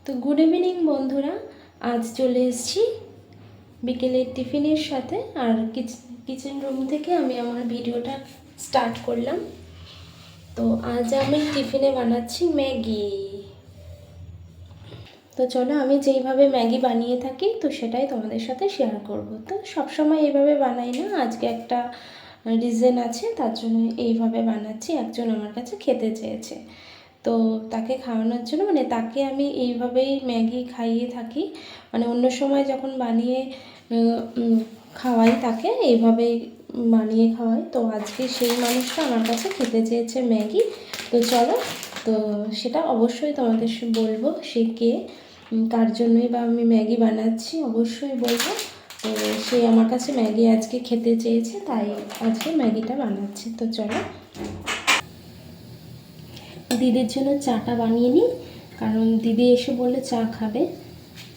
তো good evening বন্ধুরা, আজ চলে এসেছি বিকেলের টিফিনের সাথে। আর কিচেন রুম থেকে আমি আমার ভিডিওটা স্টার্ট করলাম। তো আজ আমি টিফিনে বানাচ্ছি ম্যাগি। তো চলো, আমি যেইভাবে ম্যাগি বানিয়ে থাকি তো সেটাই তোমাদের সাথে শেয়ার করব। তো সবসময় এইভাবে বানাই না, আজকে একটা রিজন আছে, তার জন্য এইভাবে বানাচ্ছি। একজন আমার কাছে খেতে চেয়েছে, তো তাকে খাওয়ানোর জন্য তাকে আমি এইভাবেই ম্যাগি খাইয়ে থাকি। অন্য সময় যখন বানিয়ে খাওয়াই তাকে এইভাবেই বানিয়ে খাওয়াই। তো আজকে সেই মানুষটা আমার কাছে খেতে চেয়েছে ম্যাগি। তো চলো, তো সেটা অবশ্যই তোমাদের বলবো সে কে, কার জন্যই বা আমি ম্যাগি বানাচ্ছি অবশ্যই বলবো। তো সে আমার কাছে ম্যাগি আজকে খেতে চেয়েছে, তাই আজকে ম্যাগিটা বানাচ্ছি। তো চলো, দিদির জন্য চাটা বানিয়ে নিই, কারণ দিদি এসে বললে চা খাবে।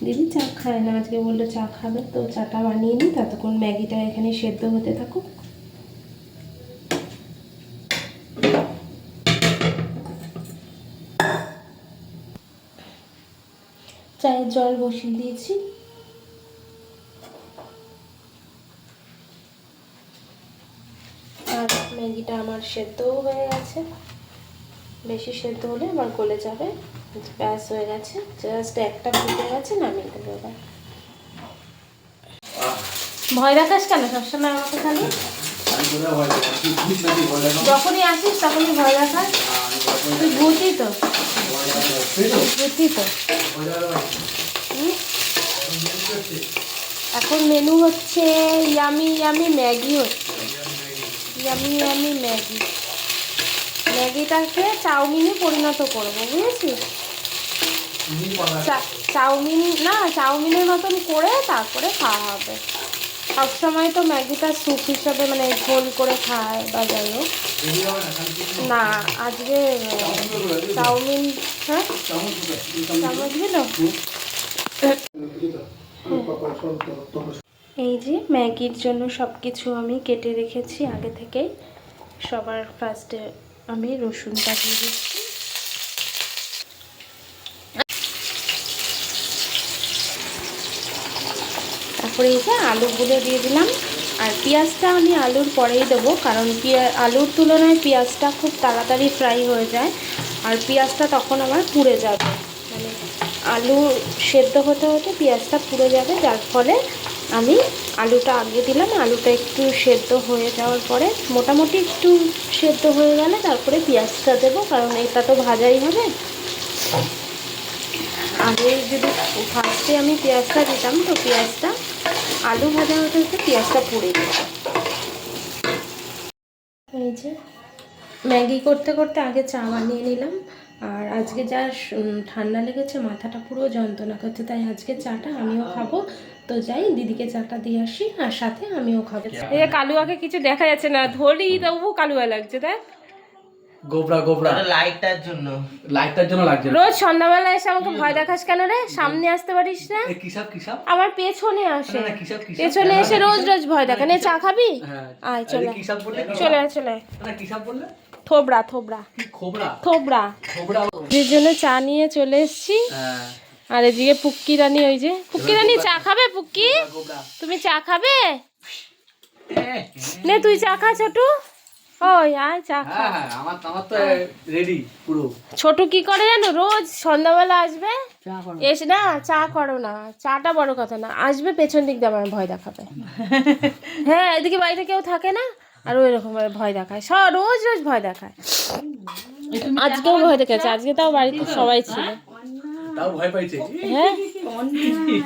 দিদি চা খায় না, আজকে বললো চা খাবে। তো চাটা বানিয়ে নিই, ততক্ষণ ম্যাগিটা এখানে সেদ্ধ হতে থাকুক। চায়ের জল বসিয়ে দিয়েছি। আর ম্যাগিটা আমার সেদ্ধও হয়ে গেছে, বেশি সেদ্ধ হলে আবার গলে যাবে। ব্যাস হয়ে গেছে, জাস্ট একটা ফুটে গেছে, নামিয়ে দেবো এবার। ভয় দেখাস কেন সবসময় আমাকে? খালি যখনই আসিস তখনই ভয় দেখাস। তুই ভূতি তো, ভূতি তো। এখন মেনু হচ্ছে ইয়ামি ইয়ামি ম্যাগি হচ্ছে, ইয়ামি ইয়ামি ম্যাগি। ম্যাগিটাকে চাউমিনে পরিণত করবো, বুঝেছিস? চাউমিন না, চাউমিনের মতন করে তারপরে খাওয়া হবে। সবসময় তো ম্যাগিটা স্যুপ হিসাবে ঝোল করে খায় বা যাই হোক না, আজকে চাউমিন। হ্যাঁ, চামচ দিল। এই যে ম্যাগির জন্য সব কিছু আমি কেটে রেখেছি আগে থেকে। সবার ফার্স্টে আমি রসুনটা দিয়ে দিচ্ছি, তারপরে এই যে আলুগুলো দিয়ে দিলাম। আর পেঁয়াজটা আমি আলুর পরেই দেবো, কারণ আলুর তুলনায় পেঁয়াজটা খুব তাড়াতাড়ি ফ্রাই হয়ে যায়, আর পেঁয়াজটা তখন আমার পুড়ে যাবে। আলু সেদ্ধ হতে হতে পেঁয়াজটা পুড়ে যাবে, যার ফলে আমি আলুটা আগে দিলাম। আলুটা একটু সেদ্ধ হয়ে যাওয়ার পরে, মোটামুটি একটু সেদ্ধ হয়ে গেলে তারপরে পেঁয়াজটা দেবো, কারণ এটা তো ভাজাই হবে। আগে যদি ফার্স্টে আমি পেঁয়াজটা দিতাম তো পেঁয়াজটা আলু ভাজা হতে হতে পেঁয়াজটা পুড়ে যেত। এই যে ম্যাগি করতে করতে আগে চা বানিয়ে নিলাম। আর আজকে যা ঠান্ডা লেগেছে, মাথাটা পুরো যন্ত্রণা করছে, তাই আজকে চাটা আমিও খাবো। তো যাই, দিদিকে চাটা দিয়ে আসি, আর সাথে আমিও খাবো। এই কালুয়াকে কিছু দেখা যাচ্ছে না, ধরি তবু কালুয়া লাগছে। দেখ, গোবরা গোবরা লাইটটার জন্য লাগছে। রোজ সন্ধ্যাবেলা এসে আমাকে ভয় দেখাস কেন রে? সামনে আসতে পারিস না? কিসব আমার পেছনে আসে, না, কিসব পেছনে এসে রোজ রোজ ভয় দেখা। নে চা খাবি? আয় চলে, কিসব বললে? চলে চলে। না, কিসব বললে? থোবড়া থোবড়া খোবরা থোবড়া। খোবরা। এর জন্য চা নিয়ে চলে এসেছি। হ্যাঁ, আর এদিকে পুক্কি রানী, ওই যে পুক্কি রানী চা খাবে? পুক্কি, তুমি চা খাবে? নে তুই চা খা ছোটু। ওই আয় চা খা। হ্যাঁ, আমার তো রেডি পুরো। ছোটু কি করে জানো, রোজ সন্ধ্যাবেলা আসবে, এসে না চা করো না, চাটা বড় কথা না, আসবে পেছন দিক দিয়ে আমার ভয় দেখাবে। হ্যাঁ, এদিকে বাড়িতে কেউ থাকে না, আর ওই রকম ভয় দেখায়, রোজ রোজ ভয় দেখায়। আজকেও ভয় দেখাচ্ছে, আজকে তাও বাড়িতে সবাই ছিল, তাও ভয় পাইছে। হ্যাঁ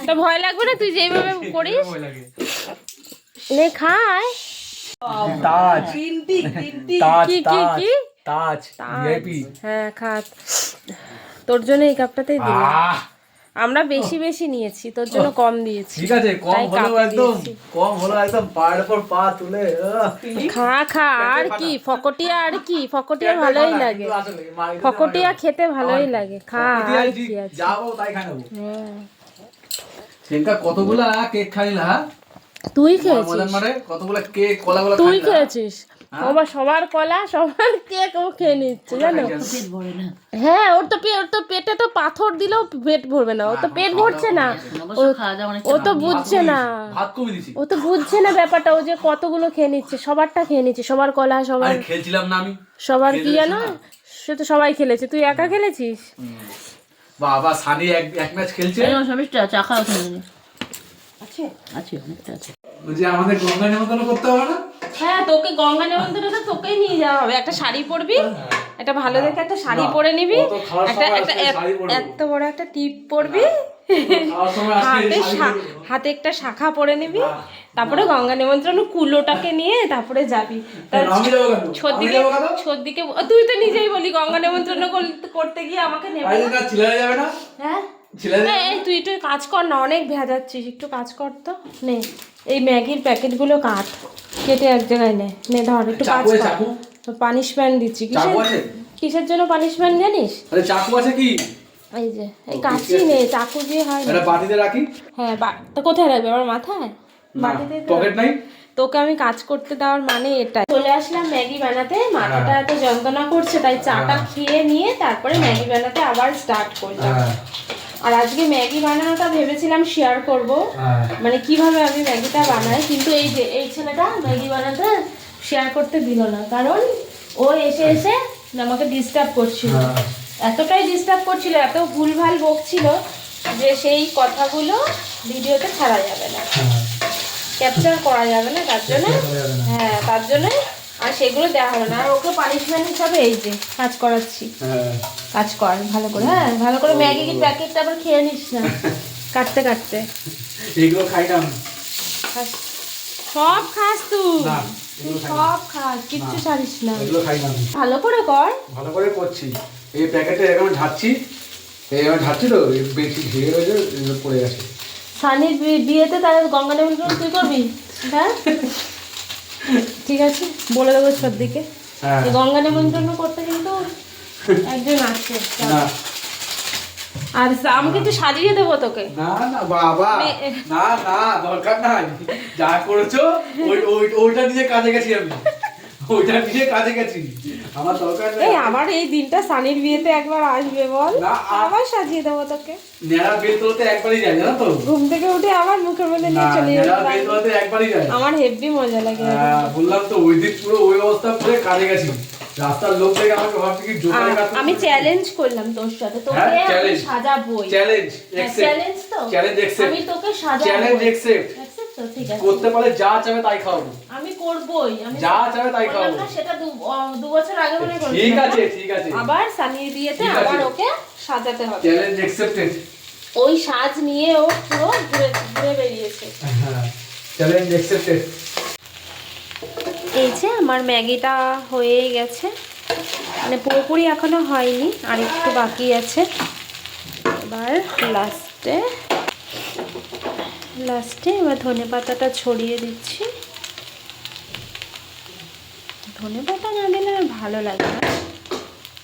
তা ভয় লাগবে না? তুই যেভাবে করিস। নে খায়। তাজ তাজ কি কি কি তাজ ভিআইপি। হ্যাঁ খা, তোর জন্য এই কাপটাতেই দিলাম। আমরা বেশি বেশি নিয়েছি, তোর জন্য কম দিয়েছি। ঠিক আছে, কম হলো একদম পায়ের উপর পা তুলে খা খা। আর কি ফকটিয়া, আর কি ফকটিয়া ভালোই লাগে, ফকটিয়া খেতে ভালোই লাগে, খা। আর কি আছে, যাবো তাই খাই নেবো। সেনকা কতগুলা কেক খাইলা? তুই খেয়েছিস? কতগুলা কেক কলাগুলা তুই খেয়েছিস? ও বা সবার কলা সবার কেক ও খেয়ে নিচ্ছে জানো। হ্যাঁ ওর তো পেটে তো পাথর দিলেও পেট ভরবে না, ও তো পেট ভরছে না, ও তো বুঝছে না, ভাত কমে দিছি। ও তো বুঝছে না ব্যাপারটা, ও যে কতগুলো খেয়ে নিচ্ছে, সবারটা খেয়ে নিচ্ছে, সবার কলা সবার আরে খেলছিলাম না আমি। সবার কি জানো, সে তো সবাই খেলেছে, তুই একা খেলেছিস। বাবা সানি এক ম্যাচ খেলছে। চা খাওয়া আছে আছে অনেকটা আছে। বলছি আমাদের গঙ্গা নেমন্তন্ন করতে হবে না? হ্যাঁ তোকে গঙ্গা নেমন্তন্নটা তোকেই নিয়ে যাওয়া হবে, একটা শাড়ি পরবি, একটা ভালো দেখে একটা শাড়ি পরে নিবি, কত খাওয়ার একটা সময় একটা আজকে শাড়ি পরবো। এত বড় একটা টিপ পরবি, খাওয়ার সময় আজকে হাতে শাড়ি পরবো। হাতে একটা শাখা পরে নিবি, তারপরে গঙ্গা নিমন্ত্রণ কুলোটাকে নিয়ে তারপরে যাবি। আমি যাবো কেন? আমি যাবো কেন? ছোটদিকে তুই তো নিজেই বলি গঙ্গা নিমন্ত্রণ করতে গিয়ে আমাকে নেবে আরে না। না ছিলারে যাবে না? হ্যাঁ ছিলারে এই তুই একটু কাজ কর না, অনেক ভেজাচ্ছিস, একটু কাজ কর তো। নে এই ম্যাগির প্যাকেটগুলো কাট, কেটে এক জায়গায় নে, নে ধর একটু কাজ চাকু আছে, কর। চাকু? তো পানিশমেন্ট দিচ্ছি, চাকু আছে? কিসের জন্য পানিশমেন্ট জানিস? আরে চাকু আছে কি? এই যে এই কাঁচি নে, চাকু দিয়ে হয় না। এটা বাটিতে রাখি। হ্যাঁ তো কোথায় রাখবে, আমার মাথায়? বাটিতে তো পকেট নাই। তোকে আমি কাজ করতে দেওয়ার মানে এটা। চলে আসলাম ম্যাগি বানাতে, মাথাটা এত যন্ত্রণা করছে তাই চাটা খেয়ে নিয়ে তারপরে ম্যাগি বানাতে আবার স্টার্ট করলাম। আর আজকে ম্যাগি বানানোটা ভেবেছিলাম শেয়ার করব, মানে কিভাবে আমি ম্যাগিটা বানাই, কিন্তু এই যে এই ছেলেটা ম্যাগি বানাতে শেয়ার করতে দিল না, কারণ ও এসে এসে আমাকে ডিস্টার্ব করছিল, এতটাই ডিস্টার্ব করছিল, এত ভুলভাল বকছিল যে সেই কথাগুলো ভিডিওতে ছাড়া যাবে না, ক্যাপচার করা যাবে না, তার জন্য হ্যাঁ তার জন্য আর সেগুলো দেওয়া হবে না। আর ওকে পানিশমেন্ট হিসাবে এই যে কাজ করাচ্ছি, কাজ কর ভালো করে, হ্যাঁ ভালো করে ম্যাগি প্যাকেটটা আবার খেয়ে নিস না কাটতে কাটতে। এগুলো খাই না আমি। সব খাস তুই, না, তুই সব খাস, কিচ্ছু ছাড়িস না, এগুলো খাই না আমি। ভালো করে কর। ভালো করে করছি। এই প্যাকেটে এরকম ঝাড়ছি, এইভাবে ঝাড়ছি তো বেশি ঘিরে রয়েছে, এগুলো পড়ে গেছে। সানির বিয়েতে তাহলে গঙ্গা নিমন্ত্রণ তুই করবি? হ্যাঁ ঠিক আছে, বলে দেবো সর্দিকে হ্যাঁ। গঙ্গা নিমন্ত্রণ করতে, কিন্তু একজন আছে না আর আমি কিন্তু সাজিয়ে দেবো তোকে। না না বাবা, না না দরকার নাই, যা করেছো ওইটা নিয়ে কাজে গেছি আমি, ওইটা নিয়ে কাজে গেছি, আমার দরকার নেই। এই আমার এই দিনটা সানির বিয়েতে একবার আসবে বল, না, আবার সাজিয়ে দেবো তোকে। নেড়া বেল তোলতে একবারই যায়, জানো তো? ঘুম থেকে উঠে আবার মুখের মধ্যে না, নিয়ে চলে নেড়া যাবে, বেল তোলতে একবারই যায়। আমার হেভি মজা লাগে। বললাম তো ওই দিন পুরো ওই অবস্থা করে কাজে গেছি, রাস্তার লোক থেকে আমাকে ভাবছে কি জোরে কাজ। আমি চ্যালেঞ্জ করলাম তোর সাথে, তোকে হ্যাঁ, আমি challenge. সাজাবই। চ্যালেঞ্জ অ্যাকসেপ্ট, চ্যালেঞ্জ তো, চ্যালেঞ্জ অ্যাকসেপ্ট, আমি তোকে সাজাবো। Challenge accept. Accept তো, ঠিক আছে। করতে পারলে যা চাবে তাই খাওয়াবো, আমি করবই, আমি যা চাবে তাই বললাম খাওয়াবো। না, সেটা দু বছর আগে মনে করেছিলাম। ঠিক আছে ঠিক আছে, আবার সানির বিয়েতে ঠিক আছে। আবার ওকে সাজাতে হবে। Challenge accepted. ওই সাজ নিয়ে ও পুরো ঘুরে ঘুরে বেরিয়েছে। হ্যাঁ, চ্যালেঞ্জ অ্যাকসেপ্টেড। এই যে আমার ম্যাগিটা হয়ে গেছে, মানে পুরোপুরি এখনো হয়নি, আর একটু বাকি আছে। এবার লাস্টে এবার ধনেপাতাটা ছড়িয়ে দিচ্ছি। ধনেপাতা না দিলে আর ভালো লাগে না।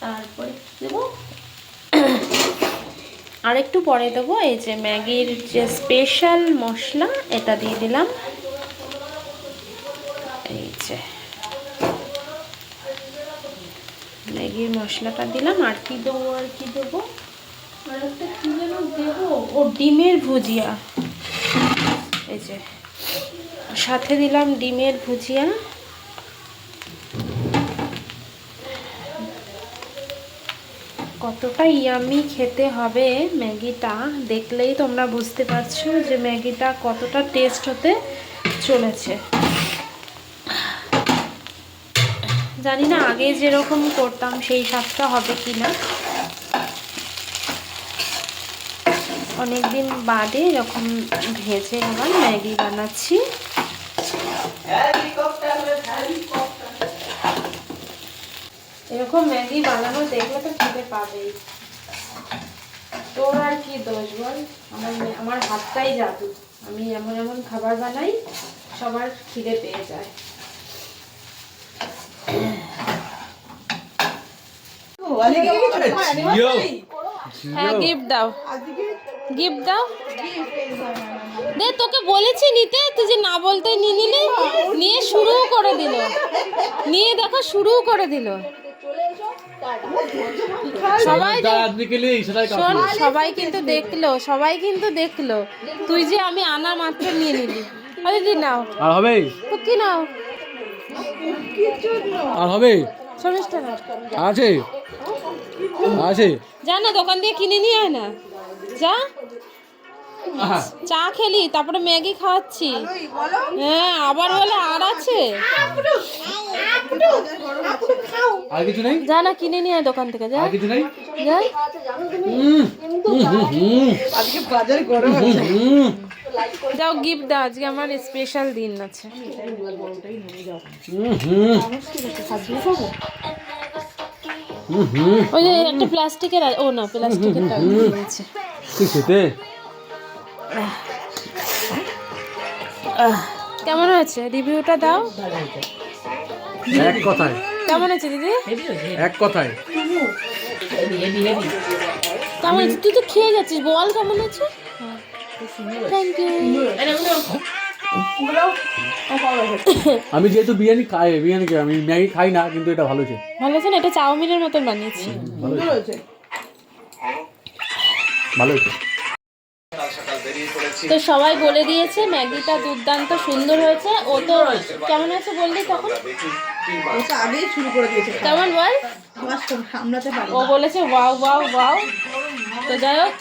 তারপরে দেবো আর একটু পরে দেবো এই যে ম্যাগির যে স্পেশাল মশলা, এটা দিয়ে দিলাম। এই যে ম্যাগির মশলাটা দিলাম। আর কি দেবো আর একটা কি যেন দেবো, ও ডিমের ভুজিয়া, এই যে সাথে দিলাম ডিমের ভুজিয়া। কতটা ইয়ামি খেতে হবে ম্যাগিটা, দেখলেই তোমরা বুঝতে পারছো যে ম্যাগিটা কতটা টেস্ট হতে চলেছে। জানি না আগে যেরকম করতাম সেই স্বাদটা হবে কি না, অনেকদিন বাদে যখন ভেজে আবার ম্যাগি বানাচ্ছি। এরকম ম্যাগি বানানো দেখলে তো খেতে পাবেই। তোর আর কি দোষ বল, আমার হাতটাই জাদু, আমি এমন এমন খাবার বানাই সবার খিদে পেয়ে যায়। হ্যাঁ গিফট দাও, গিফট দাও দে, তোকে বলেছি নিতে, তুই যে না বলতে নিয়ে নিলি, নিয়ে শুরু করে দিল, নিয়ে দেখো শুরু করে দিল। সবাই শোন, সবাই কিন্তু দেখলো, সবাই কিন্তু দেখলো তুই যে আমি আনা মাত্র নিয়ে নিলি। আরে দি নাও, আর হবে, তো কি নাও, আর হবে, 40 টাকা আছে আছে। যা না দোকান দিয়ে কিনে নিয়ে আয় না, যা। চা খেলি, তারপরে ম্যাগি খাওয়াচ্ছি। হ্যাঁ, আবার বলে আর আছে। আর কিছু নেই, যা না কিনে নিয়ে আয় দোকান থেকে, যা আর কিছু নেই। যা। আজকে বাজারে গরম আছে। যাও গিফট দাও, আজকে আমার স্পেশাল দিন আছে। ওই যে একটা প্লাস্টিকের, ও না প্লাস্টিকের নিয়েছে। তুই খেতে কেমন হয়েছে রিভিউটা দাও। এক কথায়, কেমন হয়েছে দিদি? এক কথায় কেমন হয়েছে? তুই তো খেয়ে যাচ্ছিস, বল কেমন হয়েছে। Thank you. আমি যেহেতু বিরিয়ানি খাই, বিরিয়ানি খাই, আমি ম্যাগি খাই না, কিন্তু এটা ভালো হয়েছে। ভালো হয়েছে না? এটা চাউমিনের মতন বানিয়েছি। ভালো হয়েছে। তো সবাই বলে দিয়েছে ম্যাগিটা দুর্দান্ত সুন্দর হয়েছে। ও তো কেমন হয়েছে বললি তখন? ওটা আগেই শুরু করে দিয়েছে। কেমন বল? আমার সামলাতে পারি ও বলেছে ওয়াও ওয়াও ওয়াও। তো যাই হোক,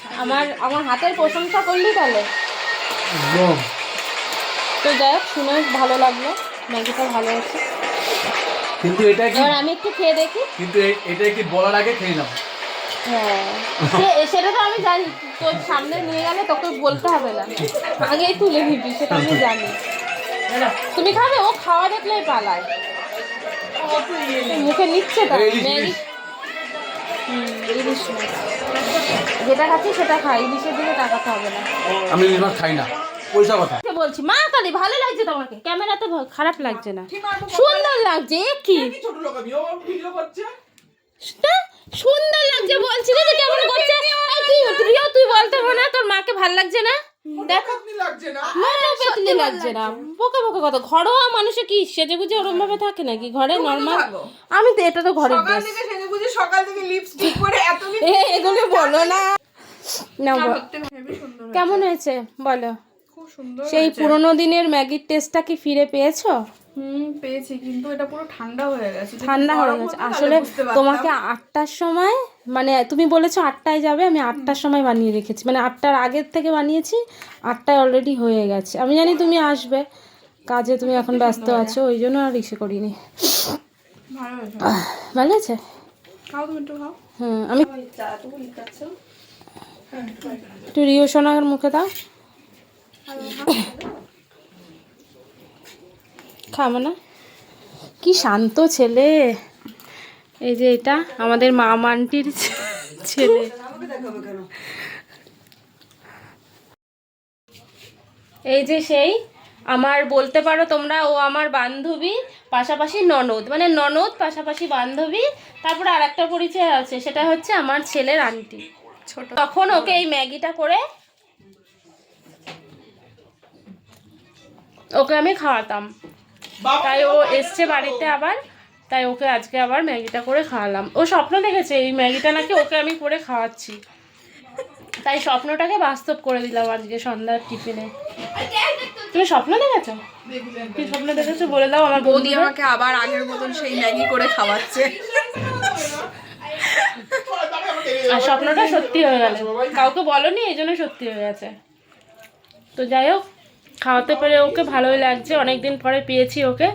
আমার হাতের প্রশংসা করলি তাহলে। একদম। তো যাই হোক, শুনে ভালো লাগলো, ম্যাগিটা ভালো হয়েছে। কিন্তু এটা কি, এবার আমি একটু খেয়ে দেখি। কিন্তু এটা কি বলার আগে খেয়ে নাও। হ্যাঁ, সেটা তো আমি জানি, তোর সামনে নিয়ে গেলে তোকে বলতে হবে না, আগেই তুলে নিবি, সেটা আমি জানি। তুমি খাবে? ও খাওয়া দেখলেই পালায়, মুখে নিচ্ছে তাই ম্যাগি। ইলিশ মাছ যেটা খাচ্ছি সেটা খাই, ইলিশের দিকে তাকাতে হবে না। আমি ইলিশ মাছ খাই না, পয়সা কথা বলছি মা কালী, ভালো লাগছে তোমাকে, ক্যামেরাতে খারাপ লাগছে না, সুন্দর লাগছে। এ কি ছোট লোক, আমি ও ভিডিও করছে, না, সুন্দর লাগছে বলছি না, কেমন করছে। তুই বলতে হবে না, তোর মাকে ভালো লাগছে না? দেখো লাগছে না, সত্যি লাগছে না, বোকা বোকা কথা। ঘরোয়া মানুষে কি সেজে গুজে ওরম ভাবে থাকে নাকি ঘরে নরমাল? আমি তো এটা তো ঘরের ড্রেস। সকাল থেকে লিপস্টিক পরে এত এগুলো বলো না। না কেমন হয়েছে বলো? খুব সুন্দর। সেই পুরোনো দিনের ম্যাগির টেস্টটা কি ফিরে পেয়েছো? পেয়েছি, কিন্তু এটা পুরো ঠান্ডা হয়ে গেছে। ঠান্ডা হয়ে গেছে আসলে। তোমাকে 8টার সময়, মানে তুমি বলেছো 8টায় যাবে, আমি 8টার সময় বানিয়ে রেখেছি, মানে 8টার আগের থেকে বানিয়েছি, 8টায় অলরেডি হয়ে গেছে। আমি জানি তুমি আসবে, কাজে তুমি এখন ব্যস্ত আছো, ওই জন্য আর ইসে করিনি। ভালো হয়েছে। ভালো আছে? খাও, তুমি একটু খাও। হ্যাঁ, আমি একটু রিও সোনার মুখে দাও, খাবো না? কি শান্ত ছেলে। এই যে এটা আমাদের মা আন্টির ছেলে। এই যে সেই আমার, বলতে পারো তোমরা, ও আমার বান্ধবী, পাশাপাশি ননদ, মানে ননদ পাশাপাশি বান্ধবী। তারপরে আর একটা পরিচয় আছে, সেটা হচ্ছে আমার ছেলের আন্টি ছোট। তখন ওকে এই ম্যাগিটা করে ওকে আমি খাওয়াতাম, তাই ও এসছে বাড়িতে আবার, তাই ওকে আজকে আবার ম্যাগিটা করে খাওয়ালাম। ও স্বপ্ন দেখেছে এই ম্যাগিটা নাকি ওকে আমি করে খাওয়াচ্ছি, তাই স্বপ্নটাকে বাস্তব করে দিলাম আজকে সন্ধ্যার টিফিনে। তুমি স্বপ্ন দেখেছো? কি স্বপ্ন দেখেছো বলে দাও আমার বৌদি আমাকে আবার আগের মতন সেই ম্যাগি করে খাওয়াচ্ছে। আর স্বপ্নটা সত্যি হয়ে গেল, কাউকে বলনি, এই জন্য সত্যি হয়ে গেছে। তো যাই হোক, খাওয়াতে পেরে ওকে ভালোই লাগছে, অনেকদিন পরে পেয়েছি ওকে,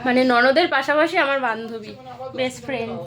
মানে ননদের পাশাপাশি আমার বান্ধবী, বেস্ট ফ্রেন্ড।